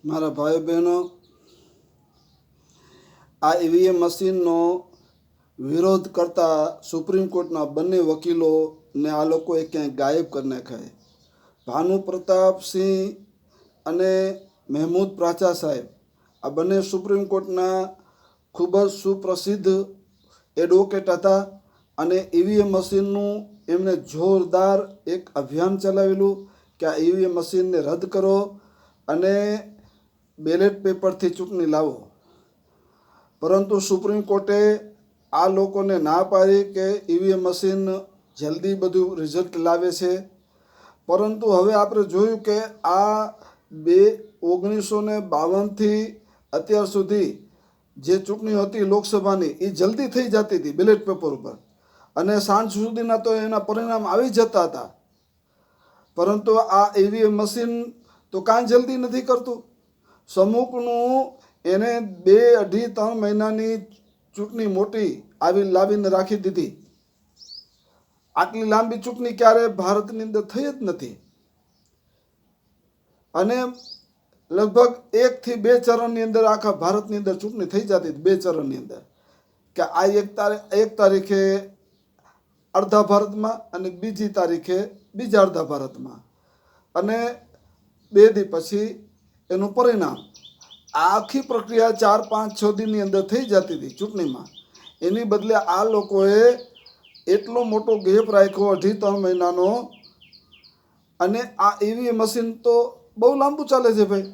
મારા ભાઈ બહેનો, આ ઈવીએમ મશીનનો વિરોધ કરતા સુપ્રીમ કોર્ટના બંને વકીલોને આ લોકોએ ક્યાંય ગાયબ કરી નાખ્યા. ભાનુ પ્રતાપસિંહ અને મહેમૂદ પ્રાચા સાહેબ આ બંને સુપ્રીમ કોર્ટના ખૂબ જ સુપ્રસિદ્ધ એડવોકેટ હતા અને ઈવીએમ મશીનનું એમણે જોરદાર એક અભિયાન ચલાવેલું કે આ ઈવીએમ મશીનને રદ કરો અને બેલેટ પેપરથી ચૂંટણી લાવો. પરંતુ સુપ્રીમ કોર્ટે આ લોકોને ના પાડી કે ઈવીએમ મશીન જલ્દી બધું રિઝલ્ટ લાવે છે. પરંતુ હવે આપણે જોયું કે આ 1952થી અત્યાર સુધી જે ચૂંટણી હતી લોકસભાની એ જલ્દી થઈ જતી હતી બેલેટ પેપર ઉપર અને સાંજ સુધીના તો એના પરિણામ આવી જતા હતા. પરંતુ આ ઈવીએમ મશીન તો કાંઈ જલ્દી નથી કરતું. સમુખનું એને 2-2.5-3 મહિનાની ચૂંટણી મોટી લાવીને રાખી દીધી. આટલી લાંબી ચૂંટણી ક્યારે ભારતની અંદર થઈ જ નથી. અને લગભગ 1 થી 2 ચરણની અંદર આખા ભારતની અંદર ચૂંટણી થઈ જતી 2 ચરણની અંદર કે આ એક તારીખે અડધા ભારતમાં અને બીજી તારીખે બીજા અડધા ભારતમાં અને 2 દી પછી એનું પરિણામ. આખી પ્રક્રિયા 4-5-6 દિનની અંદર થઈ જતી હતી ચૂંટણીમાં. એની બદલે આ લોકોએ એટલો મોટો ગેપ રાખ્યો 2.5-3 મહિનાનો. અને આ ઈવીએમ મશીન તો બહુ લાંબુ ચાલે છે ભાઈ.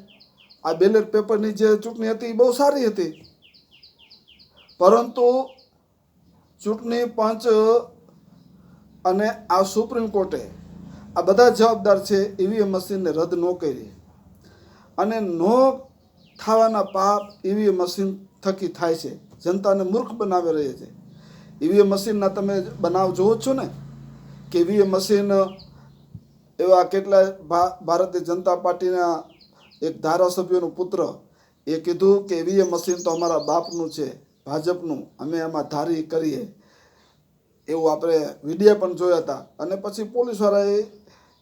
આ બેલેટ પેપરની જે ચૂંટણી હતી એ બહુ સારી હતી. પરંતુ ચૂંટણી પંચ અને આ સુપ્રીમ કોર્ટે આ બધા જવાબદાર છે ઈવીએમ મશીનને રદ ન કરી. અને નો થવાના પાપ ઈવીએમ મશીન થકી થાય છે. જનતાને મૂર્ખ બનાવી રહી છે. ઈવીએમ મશીનના તમે બનાવ જોવો છો ને કે ઈવીએમ મશીન એવા કેટલાય ભારતીય જનતા પાર્ટીના એક ધારાસભ્યનો પુત્ર એ કીધું કે ઈવીએમ મશીન તો અમારા બાપનું છે, ભાજપનું, અમે એમાં ધારી કરીએ એવું આપણે વિડીયો પણ જોયા હતા. અને પછી પોલીસવાળાએ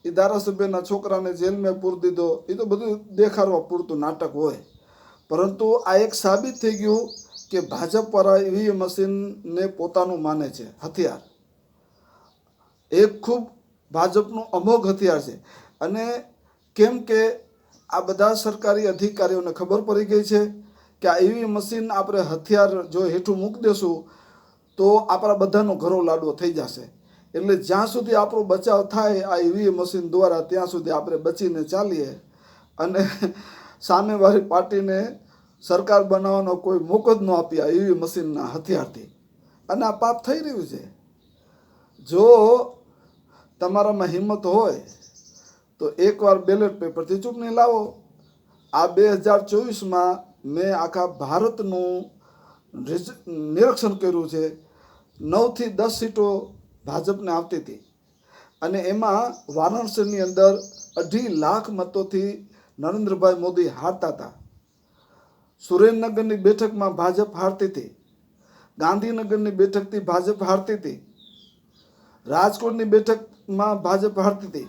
એ ધારાસભ્યના છોકરાને જેલમાં પૂરી દીધો. એ તો બધું દેખાડવા પૂરતું નાટક હોય. પરંતુ આ એક સાબિત થઈ ગયું કે ભાજપવાળા ઈવીએમ મશીનને પોતાનું માને છે હથિયાર. એક ખૂબ ભાજપનું અમોઘ હથિયાર છે. અને કેમ કે આ બધા સરકારી અધિકારીઓને ખબર પડી ગઈ છે કે આ ઈવીએમ મશીન આપણે હથિયાર જો હેઠું મૂકી દેશું તો આપણા બધાનો ઘરો લાડવો થઈ જશે. એટલે જ્યાં સુધી આપણો બચાવ થાય આ ઈવીએમ મશીન દ્વારા ત્યાં સુધી આપણે બચીને ચાલીએ અને સામેવાળી પાર્ટીને સરકાર બનાવવાનો કોઈ મોકો જ ન આપી આ ઈવીએમ મશીનના હથિયારથી. અને આ પાપ થઈ રહ્યું છે. જો તમારામાં હિંમત હોય તો એકવાર બેલેટ પેપરથી ચૂંટણી લાવો. આ 2024માં મેં આખા ભારતનું નિરીક્ષણ કર્યું છે. 9 થી 10 સીટો ભાજપને આવતી હતી અને એમાં વારાણસીની અંદર 2.5 લાખ મતોથી નરેન્દ્રભાઈ મોદી હારતા હતા. સુરેન્દ્રનગરની બેઠકમાં ભાજપ હારતી હતી. ગાંધીનગરની બેઠકથી ભાજપ હારતી હતી. રાજકોટની બેઠકમાં ભાજપ હારતી હતી.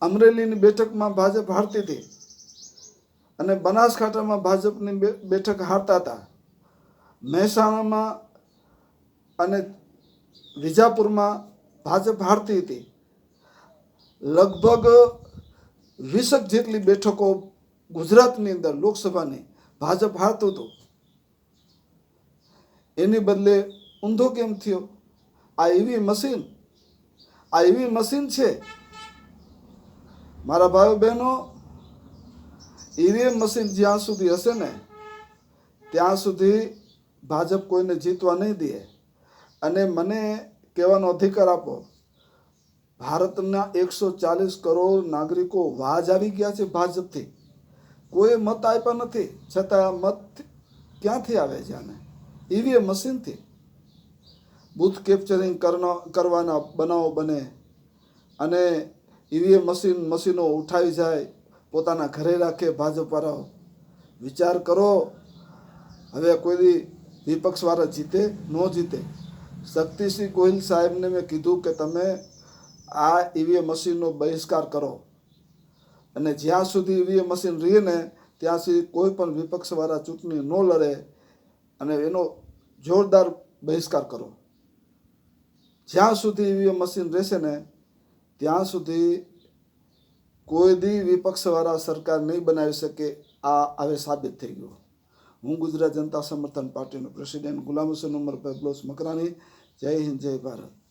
અમરેલીની બેઠકમાં ભાજપ હારતી હતી. અને બનાસકાંઠામાં ભાજપની બેઠક હારતા હતા. મહેસાણામાં અને વિજાપુરમાં ભાજપ હારતી હતી. લગભગ 20 જેટલી બેઠકો ગુજરાતની અંદર લોકસભાની ભાજપ હારતું હતું. એની બદલે ઊંધો કેમ થયો? આ ઈવીએમ મશીન છે. મારા ભાઈઓ બહેનો, ઈવીએમ મશીન જ્યાં સુધી હશે ને ત્યાં સુધી ભાજપ કોઈને જીતવા નહીં દે. અને મને કહેવાનો અધિકાર આપો, ભારતના 140 કરોડ નાગરિકો વાજ આવી ગયા છે ભાજપથી. કોઈ મત આપ્યા નથી, છતાં મત ક્યાંથી આવે છે? આને ઈવીએમ મશીનથી. બૂથ કેપ્ચરિંગ કરવાના બનાવો બને અને ઈવીએમ મશીનો ઉઠાવી જાય, પોતાના ઘરે રાખે ભાજપવાળાઓ. વિચાર કરો, હવે કોઈ વિપક્ષવાળા જીતે ન જીતે. શક્તિસિંહ ગોહિલ સાહેબને મેં કીધું કે તમે આ ઈવીએમ મશીનનો બહિષ્કાર કરો અને જ્યાં સુધી ઈવીએમ મશીન રહીએ ને ત્યાં સુધી કોઈ પણ વિપક્ષવાળા ચૂંટણી ન લડે અને એનો જોરદાર બહિષ્કાર કરો. જ્યાં સુધી ઈવીએમ મશીન રહેશે ને ત્યાં સુધી કોઈ દી વિપક્ષવાળા સરકાર નહીં બનાવી શકે. આ હવે સાબિત થઈ ગયું. હું ગુજરાત જનતા સમર્થન પાર્ટીનો પ્રેસિડેન્ટ ગુલામ હુસૈન ઉમરભાઈ બ્લોસ મકરાણી. જય હિન્દ, જય ભારત.